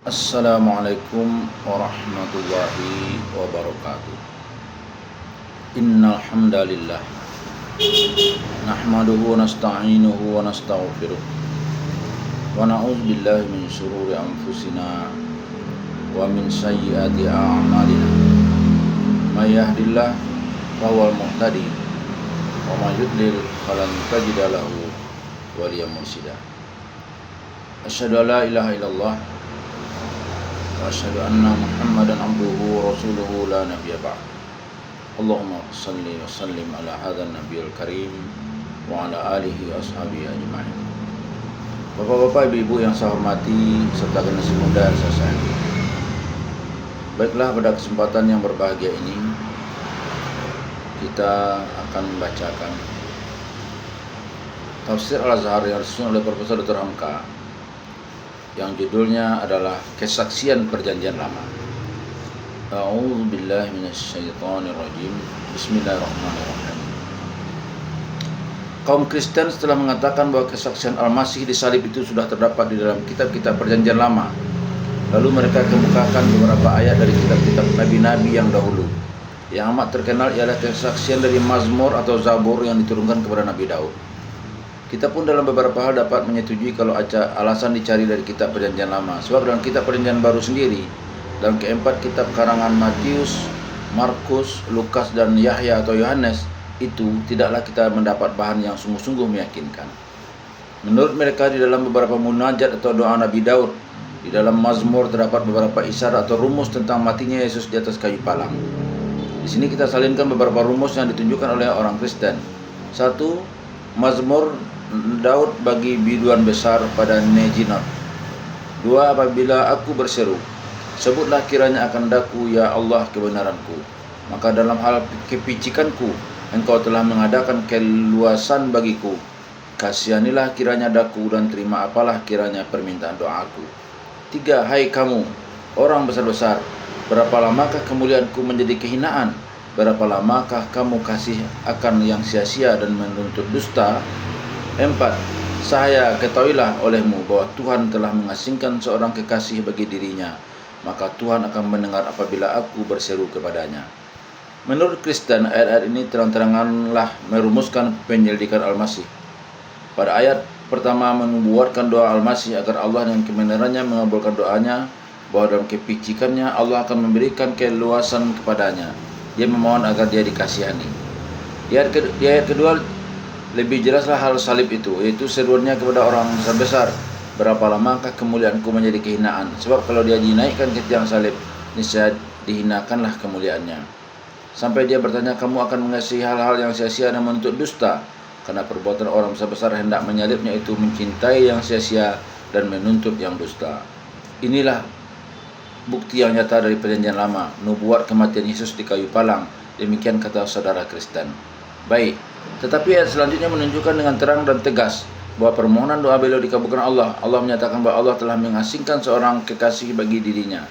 Assalamualaikum warahmatullahi wabarakatuh. Innal hamdalillah nahmaduhu wa nasta'inuhu wa nastaghfiruh wa na'udzu billahi min shururi anfusina wa min sayyiati a'malina. May yahdihillahu fahuwal muhtadi wa may yudlil falan tajida lahu waliyyan mursyida. Asyhadu an la ilaha illallah wa asyhadu anna Muhammadan abduhu wa rasuluhu la nabiyya ba'd. Allahumma shalli wa sallim ala hadzal nabiyil karim wa ala alihi wa ashabihi ajma'in. Bapak-bapak, ibu-ibu yang saya hormati serta generasi muda yang saya sayangi. Baiklah, pada kesempatan yang berbahagia ini kita akan membacakan tafsir Al-Azhar yang disusun oleh Profesor Dr. Hamka yang judulnya adalah Kesaksian Perjanjian Lama. A'udzu billahi minasyaitonir rajim. Bismillahirrahmanirrahim. Kaum Kristen setelah mengatakan bahwa kesaksian Al-Masih di salib itu sudah terdapat di dalam kitab-kitab Perjanjian Lama, lalu mereka kemukakan beberapa ayat dari kitab-kitab nabi-nabi yang dahulu. Yang amat terkenal ialah kesaksian dari Mazmur atau Zabur yang diturunkan kepada Nabi Daud. Kita pun dalam beberapa hal dapat menyetujui kalau alasan dicari dari kitab Perjanjian Lama. Sebab dalam kitab Perjanjian Baru sendiri, dalam keempat kitab karangan Matius, Markus, Lukas, dan Yahya atau Yohanes, itu tidaklah kita mendapat bahan yang sungguh-sungguh meyakinkan. Menurut mereka, di dalam beberapa munajat atau doa Nabi Daud, di dalam Mazmur terdapat beberapa isyarat atau rumus tentang matinya Yesus di atas kayu palang. Di sini kita salinkan beberapa rumus yang ditunjukkan oleh orang Kristen. 1. Mazmur Daud bagi biduan besar pada Nejinot. 2. Apabila aku berseru, sebutlah kiranya akan daku, ya Allah kebenaranku. Maka dalam hal kepicikanku, engkau telah mengadakan keluasan bagiku. Kasihanilah kiranya daku dan terima apalah kiranya permintaan doaku. 3. Hai kamu, orang besar-besar, berapa lamakah kemuliaanku menjadi kehinaan? Berapa lamakah kamu kasih akan yang sia-sia dan menuntut dusta? 4. Saya ketahuilah olehmu bahwa Tuhan telah mengasingkan seorang kekasih bagi dirinya, maka Tuhan akan mendengar apabila aku berseru kepadanya. Menurut Kristen, ayat-ayat ini terang-teranganlah merumuskan penyelidikan Al-Masih. Pada ayat pertama membuatkan doa Al-Masih agar Allah dengan kebenarannya mengabulkan doanya, bahwa dalam kepicikannya Allah akan memberikan keluasan kepadanya. Dia memohon agar dia dikasihani. Di ayat kedua lebih jelaslah hal salib itu, yaitu seruannya kepada orang besar-besar, berapa lamakah kemuliaanku menjadi kehinaan? Sebab kalau dia dinaikkan ke tiang salib, niscaya dihinakanlah kemuliaannya. Sampai dia bertanya, kamu akan mengasihi hal-hal yang sia-sia dan menuntut dusta? Karena perbuatan orang besar-besar hendak menyalibnya itu mencintai yang sia-sia dan menuntut yang dusta. Inilah bukti yang nyata dari Perjanjian Lama, nubuat kematian Yesus di kayu palang. Demikian kata saudara Kristen. Baik, tetapi ayat selanjutnya menunjukkan dengan terang dan tegas bahwa permohonan doa beliau dikabulkan Allah. Allah menyatakan bahwa Allah telah mengasingkan seorang kekasih bagi dirinya.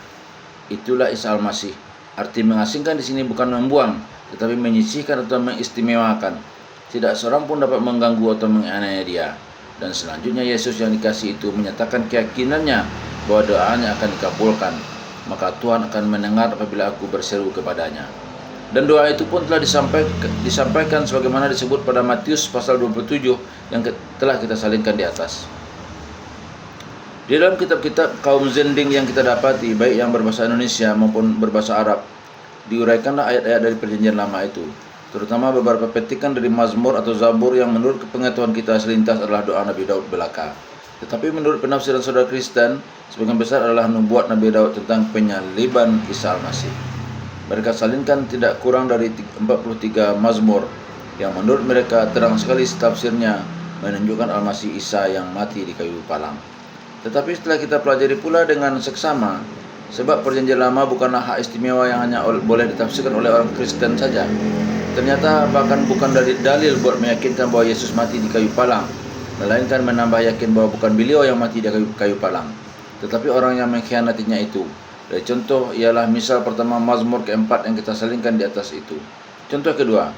Itulah Isa Al-Masih. Arti mengasingkan di sini bukan membuang, tetapi menyisihkan atau mengistimewakan. Tidak seorang pun dapat mengganggu atau menganiaya dia. Dan selanjutnya Yesus yang dikasih itu menyatakan keyakinannya bahwa doanya akan dikabulkan. Maka Tuhan akan mendengar apabila aku berseru kepadanya. Dan doa itu pun telah disampaikan sebagaimana disebut pada Matius pasal 27 yang telah kita salinkan di atas. Di dalam kitab-kitab kaum Zending yang kita dapati, baik yang berbahasa Indonesia maupun berbahasa Arab, diuraikanlah ayat-ayat dari Perjanjian Lama itu, terutama beberapa petikan dari Mazmur atau Zabur yang menurut pengetahuan kita selintas adalah doa Nabi Daud belaka. Tetapi menurut penafsiran saudara Kristen, sebagian besar adalah nubuat Nabi Daud tentang penyaliban Isa Al-Masih. Mereka salinkan tidak kurang dari 43 Mazmur yang menurut mereka terang sekali tafsirnya menunjukkan Al-Masih Isa yang mati di kayu palang. Tetapi setelah kita pelajari pula dengan seksama, sebab Perjanjian Lama bukanlah hak istimewa yang hanya boleh ditafsirkan oleh orang Kristen saja. Ternyata bahkan bukan dari dalil buat meyakinkan bahwa Yesus mati di kayu palang, melainkan menambah yakin bahwa bukan beliau yang mati di kayu palang, tetapi orang yang mengkhianatinya itu. Dari contoh ialah misal pertama Mazmur keempat yang kita salingkan di atas itu. Contoh kedua,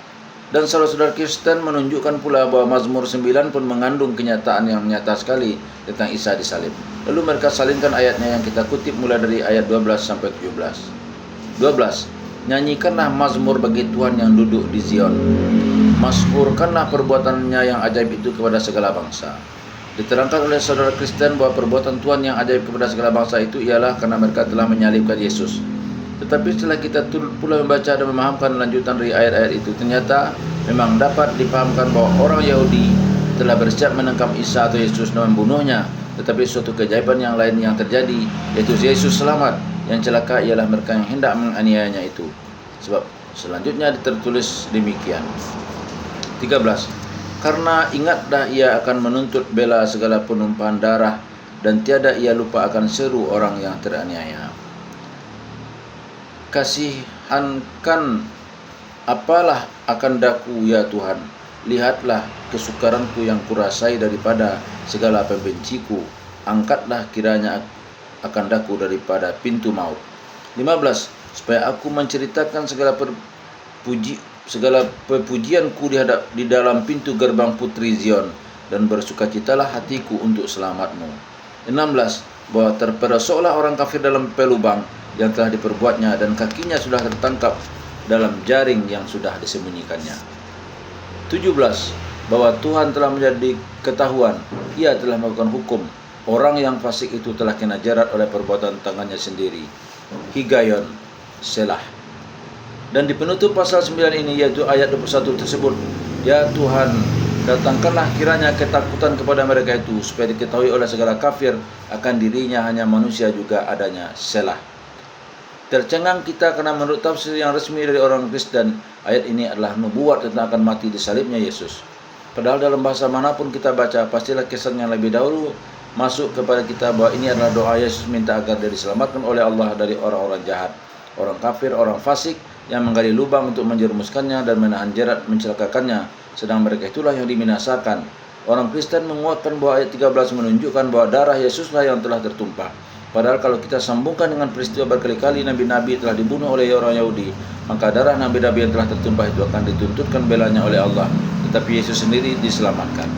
Dan saudara-saudara Kristen menunjukkan pula bahwa Mazmur 9 pun mengandung kenyataan yang nyata sekali tentang Isa disalib. Lalu mereka salingkan ayatnya yang kita kutip mulai dari ayat 12 sampai 17. 12. Nyanyikanlah mazmur bagi Tuhan yang duduk di Zion. Mazmurkanlah perbuatannya yang ajaib itu kepada segala bangsa. Diterangkan oleh saudara Kristen bahwa perbuatan Tuhan yang ajaib kepada segala bangsa itu ialah karena mereka telah menyalibkan Yesus. Tetapi setelah kita pula membaca dan memahamkan lanjutan dari ayat-ayat itu, ternyata memang dapat dipahamkan bahwa orang Yahudi telah bersiap menangkap Isa atau Yesus dan membunuhnya. Tetapi suatu keajaiban yang lain yang terjadi, yaitu Yesus selamat. Yang celaka ialah mereka yang hendak menganiayanya itu. Sebab selanjutnya tertulis demikian. 13. Karena ingatlah ia akan menuntut bela segala penumpahan darah, dan tiada ia lupa akan seru orang yang teraniaya. Kasihankan apalah akan daku ya Tuhan, lihatlah kesukaranku yang kurasai daripada segala pembenciku, angkatlah kiranya akan daku daripada pintu maut. 15. Supaya aku menceritakan segala pepujianku di dalam pintu gerbang putri Zion, dan bersukacitalah hatiku untuk selamatmu. 16. Bahwa terperosoklah orang kafir dalam pelubang yang telah diperbuatnya, dan kakinya sudah tertangkap dalam jaring yang sudah disembunyikannya. 17. Bahwa Tuhan telah menjadi ketahuan, ia telah melakukan hukum. Orang yang fasik itu telah kena jerat oleh perbuatan tangannya sendiri. Higayon, Selah. Dan di penutup pasal 9 ini, yaitu ayat 21 tersebut, ya Tuhan, datangkanlah kiranya ketakutan kepada mereka itu, supaya diketahui oleh segala kafir akan dirinya hanya manusia juga adanya. Selah. Tercengang kita karena menurut tafsir yang resmi dari orang Kristen, ayat ini adalah nubuat tentang akan mati disalibnya Yesus. Padahal dalam bahasa manapun kita baca, pastilah kesan yang lebih dahulu masuk kepada kita bahwa ini adalah doa Yesus minta agar dia diselamatkan oleh Allah dari orang-orang jahat, orang kafir, orang fasik yang menggali lubang untuk menjerumuskannya dan menahan jerat mencelakakannya, sedang mereka itulah yang dibinasakan. Orang Kristen menguatkan bahwa ayat 13 menunjukkan bahwa darah Yesuslah yang telah tertumpah. Padahal kalau kita sambungkan dengan peristiwa berkali-kali nabi-nabi telah dibunuh oleh orang Yahudi, maka darah nabi-nabi yang telah tertumpah itu akan dituntutkan belanya oleh Allah, tetapi Yesus sendiri diselamatkan.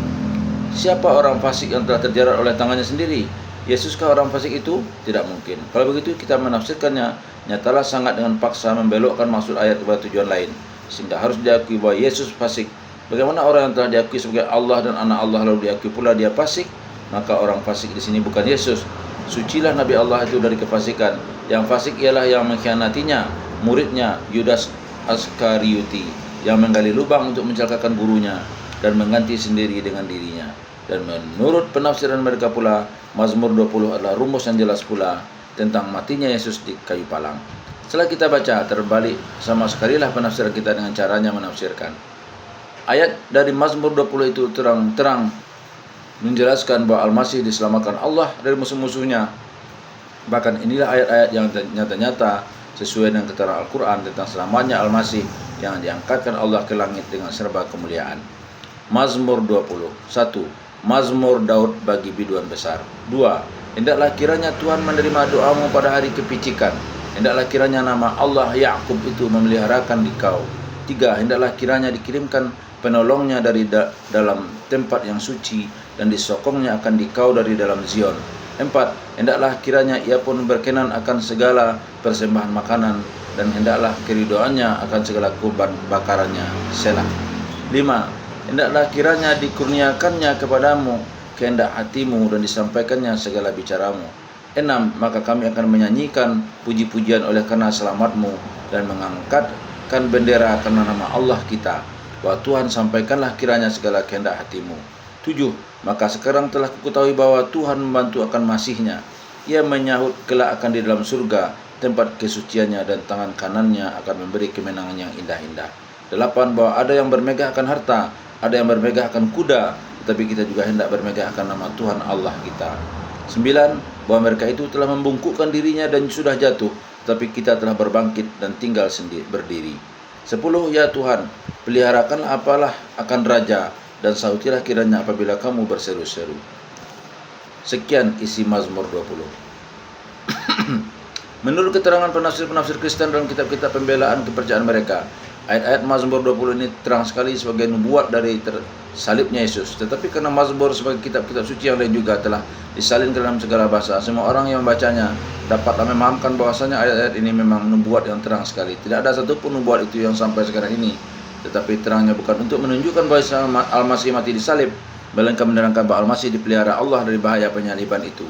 Siapa orang fasik yang telah terjerat oleh tangannya sendiri? Yesuskah orang fasik itu? Tidak mungkin. Kalau begitu kita menafsirkannya, nyatalah sangat dengan paksa membelokkan maksud ayat kepada tujuan lain, sehingga harus diakui bahwa Yesus fasik. Bagaimana orang yang telah diakui sebagai Allah dan anak Allah lalu diakui pula dia fasik? Maka orang fasik di sini bukan Yesus. Sucilah Nabi Allah itu dari kefasikan. Yang fasik ialah yang mengkhianatinya, muridnya Yudas Askariuti, yang menggali lubang untuk mencelakakan gurunya dan mengganti sendiri dengan dirinya. Dan menurut penafsiran mereka pula, Mazmur 20 adalah rumus yang jelas pula tentang matinya Yesus di kayu palang. Setelah kita baca, terbalik sama sekalilah penafsiran kita dengan caranya menafsirkan. Ayat dari Mazmur 20 itu terang-terang menjelaskan bahwa Al-Masih diselamatkan Allah dari musuh-musuhnya. Bahkan inilah ayat-ayat yang nyata-nyata sesuai dengan keterangan Al-Quran tentang selamatnya Al-Masih yang diangkatkan Allah ke langit dengan serba kemuliaan. Mazmur 20. 1. Mazmur Daud bagi biduan besar. 2. Hendaklah kiranya Tuhan menerima doamu pada hari kepicikan. Hendaklah kiranya nama Allah Yakub itu memeliharakan dikau. 3. Hendaklah kiranya dikirimkan penolongnya dari dalam tempat yang suci, dan disokongnya akan dikau dari dalam Zion. 4. Hendaklah kiranya ia pun berkenan akan segala persembahan makanan, dan hendaklah keridoannya akan segala kurban bakarannya. Selah. 5. Hendaklah kiranya dikurniakannya kepadamu kehendak hatimu, dan disampaikannya segala bicaramu. 6. Maka kami akan menyanyikan puji-pujian oleh karena selamatmu, dan mengangkatkan bendera karena nama Allah kita. Bahwa Tuhan sampaikanlah kiranya segala kehendak hatimu. 7. Maka sekarang telah kuketahui bahwa Tuhan membantu akan masihnya. Ia menyahut kelak akan di dalam surga tempat kesuciannya, dan tangan kanannya akan memberi kemenangan yang indah-indah. 8. Bahwa ada yang bermegah akan harta, ada yang bermegah akan kuda, tetapi kita juga hendak bermegah akan nama Tuhan Allah kita. 9. Bahwa mereka itu telah membungkukkan dirinya dan sudah jatuh, tetapi kita telah berbangkit dan tinggal sendiri berdiri. 10. Ya Tuhan, peliharakanlah apalah akan raja, dan sautilah kiranya apabila kamu berseru-seru. Sekian isi Mazmur 20. Menurut keterangan penafsir-penafsir Kristen dalam kitab-kitab pembelaan kepercayaan mereka, Ayat-ayat Mazmur 20 ini terang sekali sebagai nubuat dari salibnya Yesus. Tetapi karena Mazmur sebagai kitab-kitab suci yang lain juga telah disalin ke dalam segala bahasa, semua orang yang membacanya dapatlah memahamkan bahwasanya ayat-ayat ini memang nubuat yang terang sekali. Tidak ada satupun nubuat itu yang sampai sekarang ini. Tetapi terangnya bukan untuk menunjukkan bahwa Al-Masih mati disalib, melainkan menerangkan bahwa Al-Masih dipelihara Allah dari bahaya penyaliban itu.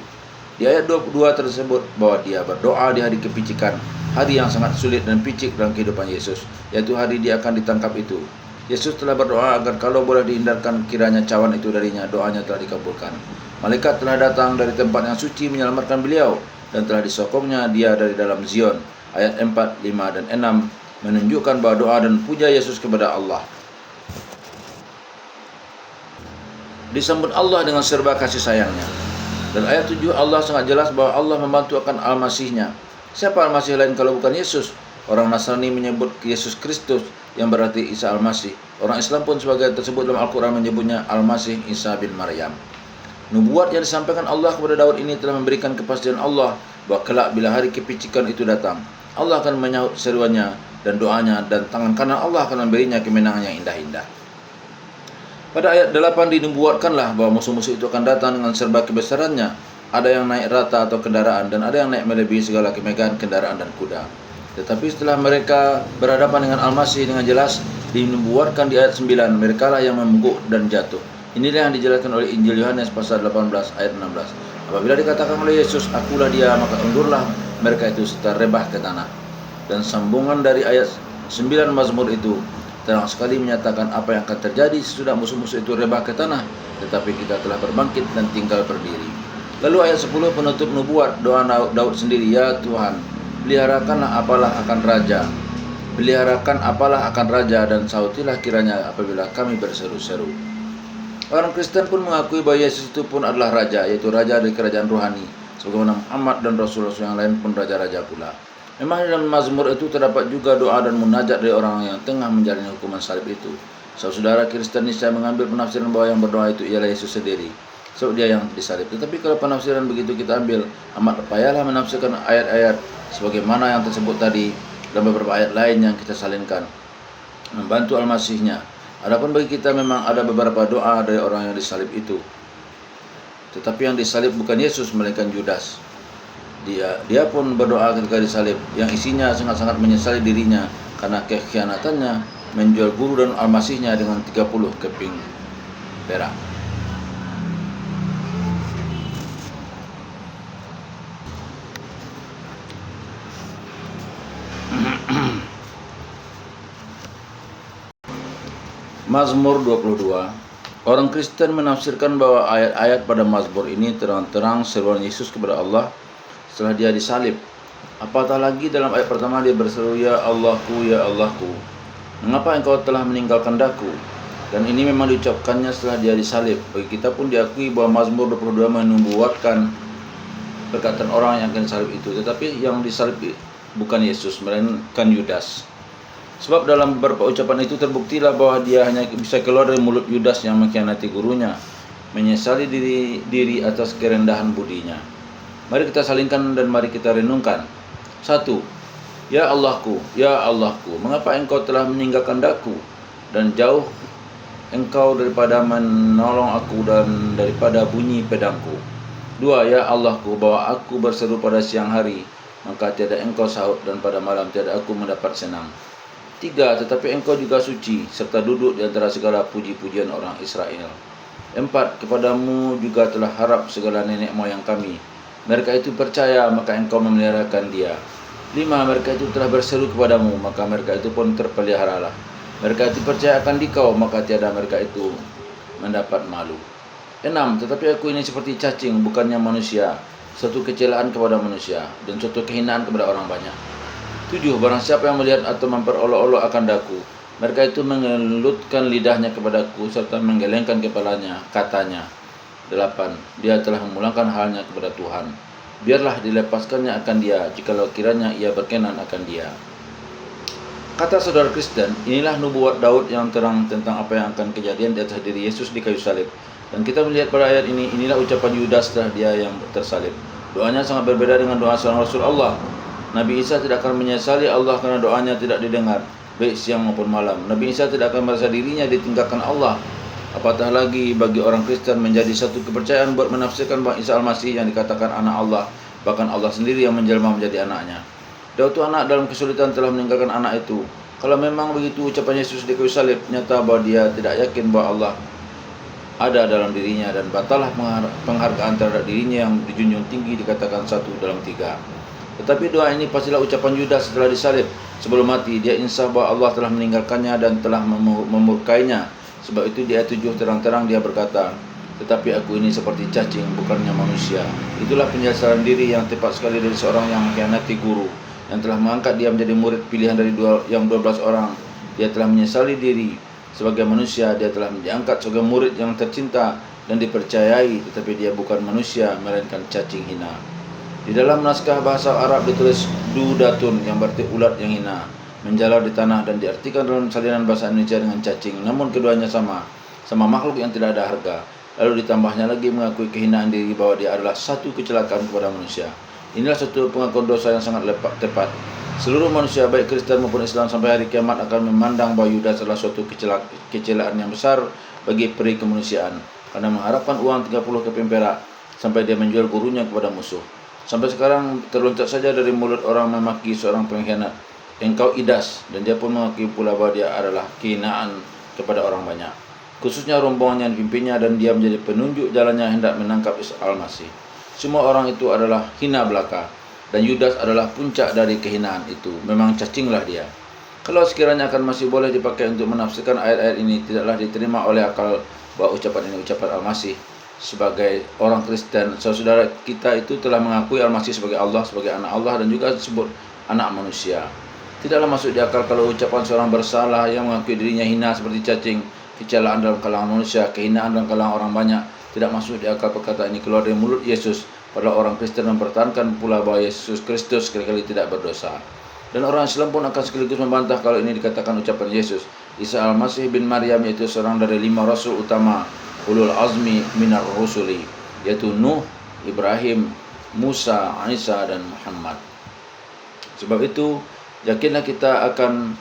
Di ayat 22 tersebut bahwa dia berdoa di hari kepicikan, hari yang sangat sulit dan picik dalam kehidupan Yesus, yaitu hari dia akan ditangkap itu. Yesus telah berdoa agar kalau boleh dihindarkan kiranya cawan itu darinya, doanya telah dikabulkan. Malaikat telah datang dari tempat yang suci menyelamatkan beliau, dan telah disokongnya dia dari dalam Zion. Ayat 4, 5, dan 6 menunjukkan bahwa doa dan puja Yesus kepada Allah disambut Allah dengan serba kasih sayangnya. Dan ayat 7 Allah sangat jelas bahwa Allah membantu akan Al-Masihnya. Siapa Al-Masih lain kalau bukan Yesus? Orang Nasrani menyebut Yesus Kristus yang berarti Isa Al-Masih. Orang Islam pun sebagai tersebut dalam Al-Quran menyebutnya Al-Masih Isa bin Maryam. Nubuat yang disampaikan Allah kepada Daud ini telah memberikan kepastian Allah bahwa kelak bila hari kepicikan itu datang, Allah akan menyahut seruannya dan doanya, dan tangan kanan Allah akan memberinya kemenangan yang indah-indah. Pada ayat 8 dinubuatkanlah bahwa musuh-musuh itu akan datang dengan serba kebesarannya. Ada yang naik rata atau kendaraan, dan ada yang naik melebihi segala kemegahan kendaraan dan kuda. Tetapi setelah mereka berhadapan dengan Al-Masih dengan jelas, dinubuatkan di ayat 9, merekalah yang membungkuk dan jatuh. Inilah yang dijelaskan oleh Injil Yohanes pasal 18 ayat 16. Apabila dikatakan oleh Yesus, akulah dia, maka undurlah mereka itu serta rebah ke tanah. Dan sambungan dari ayat 9 Mazmur itu terang sekali menyatakan apa yang akan terjadi sesudah musuh-musuh itu rebah ke tanah, tetapi kita telah berbangkit dan tinggal berdiri. Lalu ayat 10 penutup nubuat doa Daud sendiri, ya Tuhan, peliharakanlah apalah akan raja, peliharakan apalah akan raja, dan sautilah kiranya apabila kami berseru-seru. Orang Kristen pun mengakui bahwa Yesus itu pun adalah raja, yaitu raja dari kerajaan rohani, sebagaimana Muhammad dan Rasul-Rasul yang lain pun raja-raja pula. Memang dalam Mazmur itu terdapat juga doa dan munajat dari orang yang tengah menjalani hukuman salib itu. Saudara Kristen niscaya mengambil penafsiran bahwa yang berdoa itu ialah Yesus sendiri, sebab dia yang disalib. Tetapi kalau penafsiran begitu kita ambil, amat payahlah menafsirkan ayat-ayat sebagaimana yang tersebut tadi dan beberapa ayat lain yang kita salinkan membantu Al-Masihnya. Adapun bagi kita memang ada beberapa doa dari orang yang disalib itu. Tetapi yang disalib bukan Yesus, melainkan Yudas. Dia pun berdoa ketika disalib, yang isinya sangat-sangat menyesali dirinya karena kekhianatannya menjual guru dan Al-Masihnya dengan 30 keping perak. Mazmur 22. Orang Kristen menafsirkan bahwa ayat-ayat pada Mazmur ini terang-terang seruan Yesus kepada Allah setelah dia disalib. Apatah lagi dalam ayat pertama dia berseru, ya Allahku, ya Allahku, mengapa engkau telah meninggalkan daku? Dan ini memang diucapkannya setelah dia disalib. Bagi kita pun diakui bahwa Mazmur 22 menubuatkan perkataan orang yang akan disalib itu. Tetapi yang disalib bukan Yesus, melainkan Yudas. Sebab dalam beberapa ucapan itu terbuktilah bahwa dia hanya bisa keluar dari mulut Yudas yang mengkhianati gurunya, menyesali diri atas kerendahan budinya. Mari kita salingkan dan mari kita renungkan. 1. Ya Allahku, ya Allahku, mengapa engkau telah meninggalkan daku dan jauh engkau daripada menolong aku dan daripada bunyi pedangku. 2. Ya Allahku, bahwa aku berseru pada siang hari, maka tiada engkau sahut, dan pada malam tiada aku mendapat senang. 3. Tetapi engkau juga suci, serta duduk di antara segala puji-pujian orang Israel. 4. Kepadamu juga telah harap segala nenek moyang kami. Mereka itu percaya, maka engkau memeliharakan dia. 5. Mereka itu telah berseru kepadamu, maka mereka itu pun terpeliharalah. Mereka itu percaya akan dikau, maka tiada mereka itu mendapat malu. 6. Tetapi aku ini seperti cacing, bukannya manusia, suatu kecelaan kepada manusia, dan suatu kehinaan kepada orang banyak. 7. Barang siapa yang melihat atau memperolok-olok akan daku, mereka itu mengelutkan lidahnya kepadaku, serta menggelengkan kepalanya, katanya. 8. Dia telah memulangkan halnya kepada Tuhan. Biarlah dilepaskannya akan dia, jikalau kiranya ia berkenan akan dia. Kata saudara Kristen, inilah nubuat Daud yang terang tentang apa yang akan kejadian di atas diri Yesus di kayu salib. Dan kita melihat pada ayat ini, inilah ucapan Yudas setelah dia yang tersalib. Doanya sangat berbeda dengan doa seorang Rasul Allah. Nabi Isa tidak akan menyesali Allah karena doanya tidak didengar. baik siang maupun malam. Nabi Isa tidak akan merasa dirinya ditinggalkan Allah. Apatah lagi bagi orang Kristen menjadi satu kepercayaan buat menafsirkan bahwa Isa Al-Masih yang dikatakan anak Allah, bahkan Allah sendiri yang menjelma menjadi anaknya. Daud anak dalam kesulitan telah meninggalkan anak itu. Kalau memang begitu ucapan Yesus di kayu salib, nyata bahwa dia tidak yakin bahwa Allah ada dalam dirinya, dan batalah penghargaan terhadap dirinya yang dijunjung tinggi dikatakan 1/3. Tetapi doa ini pastilah ucapan Yudas setelah disalib. Sebelum mati, dia insaf bahwa Allah telah meninggalkannya dan telah memurkainya. Sebab itu di ayat 7 terang-terang dia berkata, tetapi aku ini seperti cacing, bukannya manusia. Itulah penjelasan diri yang tepat sekali dari seorang yang mengkhianati guru, yang telah mengangkat dia menjadi murid pilihan dari 12 orang. Dia telah menyesali diri sebagai manusia. Dia telah diangkat sebagai murid yang tercinta dan dipercayai, tetapi dia bukan manusia, melainkan cacing hina. Di dalam naskah bahasa Arab ditulis dudatun, yang berarti ulat yang hina, menjalar di tanah, dan diartikan dalam salinan bahasa Indonesia dengan cacing. Namun keduanya sama makhluk yang tidak ada harga. Lalu ditambahnya lagi mengakui kehinaan diri bahwa dia adalah satu kecelakaan kepada manusia. Inilah satu pengakuan dosa yang sangat tepat. Seluruh manusia baik Kristen maupun Islam sampai hari kiamat akan memandang bahwa Yudas adalah suatu kecelakaan yang besar bagi peri kemanusiaan, karena mengharapkan uang 30 keping perak sampai dia menjual gurunya kepada musuh. Sampai sekarang terloncat saja dari mulut orang memaki seorang pengkhianat, engkau Idas, dan dia pun mengakui pula bahwa dia adalah kehinaan kepada orang banyak, khususnya rombongan yang dipimpinnya, dan dia menjadi penunjuk jalannya hendak menangkap Isa Al-Masih. Semua orang itu adalah hina belaka, dan Yudas adalah puncak dari kehinaan itu. Memang cacinglah dia. Kalau sekiranya akan masih boleh dipakai untuk menafsirkan ayat-ayat ini, tidaklah diterima oleh akal bahwa ucapan ini ucapan Al-Masih. Sebagai orang Kristen, saudara kita itu telah mengakui Al-Masih sebagai Allah, sebagai anak Allah, dan juga disebut anak manusia. Tidaklah masuk di akal kalau ucapan seorang bersalah yang mengakui dirinya hina seperti cacing, kecelaan dalam kalangan manusia, kehinaan dalam kalangan orang banyak. Tidak masuk di akal perkataan ini keluar dari mulut Yesus. Padahal orang Kristen mempertahankan pula bahwa Yesus Kristus sekali-kali tidak berdosa. Dan orang Islam pun akan sekaligus membantah kalau ini dikatakan ucapan Yesus. Isa Al-Masih bin Maryam yaitu seorang dari 5 rasul utama ulul azmi minar rusuli, yaitu Nuh, Ibrahim, Musa, Isa, dan Muhammad. Sebab itu yakinlah kita akan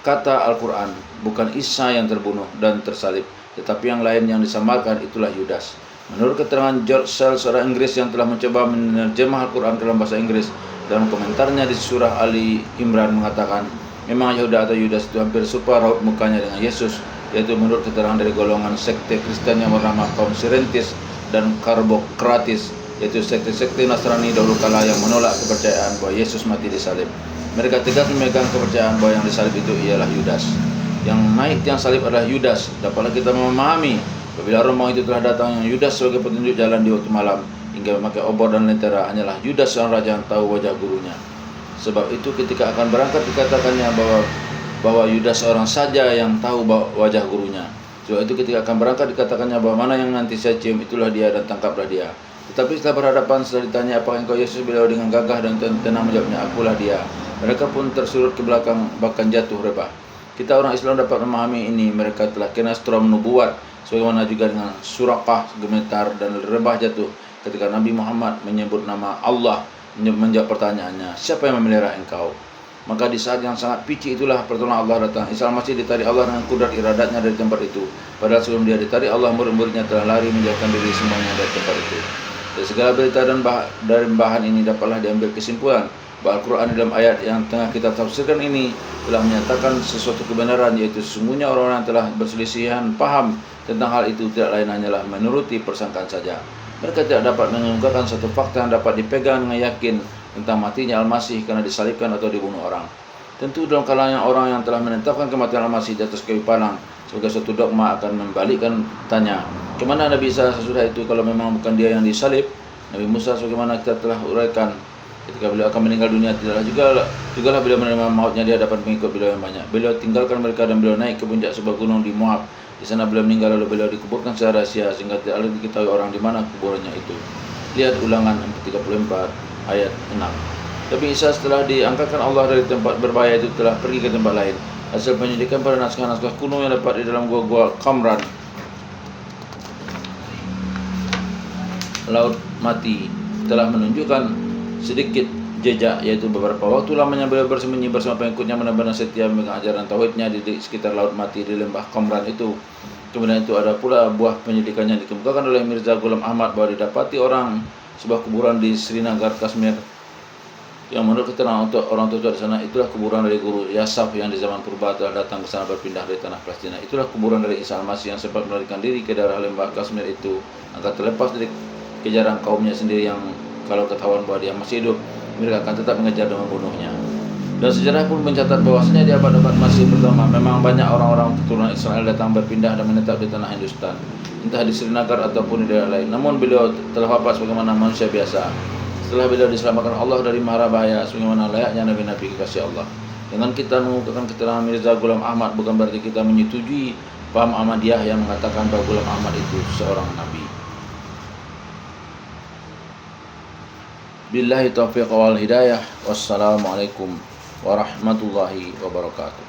kata Al-Quran, bukan Isa yang terbunuh dan tersalib, tetapi yang lain yang disamarkan, itulah Yudas. Menurut keterangan George Sell, seorang Inggris yang telah mencoba menerjemah Al-Quran ke dalam bahasa Inggris, dalam komentarnya di surah Ali Imran mengatakan, memang Yehuda atau Yudas itu hampir serupa raut mukanya dengan Yesus, yaitu menurut keterangan dari golongan sekte Kristen yang bernama kaum Sirentis dan Karbokratis, yaitu sekte-sekte Nasrani dahulu kala yang menolak kepercayaan bahwa Yesus mati disalib. Mereka tegas memegang kepercayaan bahwa yang disalib itu ialah Yudas. Yang naik tiang salib adalah Yudas. Dapatlah kita memahami apabila rombongan itu telah datang yang Yudas sebagai petunjuk jalan di waktu malam hingga memakai obor dan lentera, hanyalah Yudas seorang raja yang tahu wajah gurunya. Sebab itu ketika akan berangkat dikatakannya bahwa Yudas seorang saja yang tahu wajah gurunya. Sebab itu ketika akan berangkat dikatakannya bahwa mana yang nanti saya cium itulah dia dan tangkaplah dia. Tetapi setelah berhadapan, setelah ditanya apakah engkau Yesus, beliau dengan gagah dan tenang menjawabnya, akulah dia. Mereka pun tersurut ke belakang bahkan jatuh rebah. Kita orang Islam dapat memahami ini. Mereka telah kena strom nubuat, sebagaimana juga dengan Surakah gemetar dan rebah jatuh ketika Nabi Muhammad menyebut nama Allah, menjawab pertanyaannya, siapa yang memelihara engkau? Maka di saat yang sangat pici itulah pertolongan Allah datang. Isa Al-Masih ditarik Allah dengan kudrat iradatnya dari tempat itu. Padahal sebelum dia ditarik Allah, murid-muridnya telah lari menjauhkan diri semuanya dari tempat itu. Dari segala berita dan dari bahan ini dapatlah diambil kesimpulan bahwa Al-Quran dalam ayat yang tengah kita tafsirkan ini telah menyatakan sesuatu kebenaran, yaitu sesungguhnya orang-orang yang telah berselisihan paham tentang hal itu tidak lain hanyalah menuruti persangkaan saja. Mereka tidak dapat mengungkapkan satu fakta yang dapat dipegang dengan yakin tentang matinya Al-Masih karena disalibkan atau dibunuh orang. Tentu dalam kalangan orang yang telah menetapkan kematian Al-Masih di atas kayu palang sebagai suatu dogma akan membalikkan tanya, kemana Nabi Isa sesudah itu kalau memang bukan dia yang disalib? Nabi Musa sebagaimana kita telah uraikan, ketika beliau akan meninggal dunia tidaklah jugalah beliau menerima mautnya di hadapan pengikut beliau yang banyak. Beliau tinggalkan mereka dan beliau naik ke puncak sebuah gunung di Moab. Di sana beliau meninggal, lalu beliau dikuburkan secara rahasia sehingga tidak lagi diketahui orang di mana kuburannya itu. Lihat Ulangan 34 ayat 6. Tapi Isa setelah diangkatkan Allah dari tempat berbahaya itu telah pergi ke tempat lain. Hasil penyelidikan pada naskah-naskah kuno yang dapat di dalam gua-gua Qumran, Laut Mati, telah menunjukkan sedikit jejak, yaitu beberapa waktu lamanya beliau bersembunyi bersama pengikutnya benar-benar setia memegang ajaran tauhidnya di sekitar laut mati di lembah Qomran itu. Kemudian itu ada pula buah penyelidikannya dikemukakan oleh Mirza Ghulam Ahmad bahwa didapati sebuah kuburan di Srinagar, Kashmir, yang menurut keterangan untuk orang tua di sana itulah kuburan dari guru Yasaf yang di zaman purba telah datang ke sana berpindah dari tanah Palestina. Itulah kuburan dari Isa Al-Masih yang sempat melarikan diri ke daerah lembah Kashmir itu agar terlepas dari kejaran kaumnya sendiri yang kalau ketahuan bahwa dia masih hidup, mereka akan tetap mengejar dan membunuhnya. Dan sejarah pun mencatat bahwasanya di abad-abad Masih pertama memang banyak orang-orang keturunan Israel datang berpindah dan menetap di tanah Hindustan, entah di Srinagar ataupun di daerah lain. Namun beliau telah wafat sebagaimana manusia biasa setelah beliau diselamatkan Allah dari mara bahaya sebagaimana layaknya nabi-nabi kekasih Allah. Dengan kita mengungkapkan keterangan Mirza Ghulam Ahmad bukan berarti kita menyetujui paham Ahmadiyah yang mengatakan bahwa Ghulam Ahmad itu seorang nabi. Billahi taufiq wal hidayah. Wassalamualaikum warahmatullahi wabarakatuh.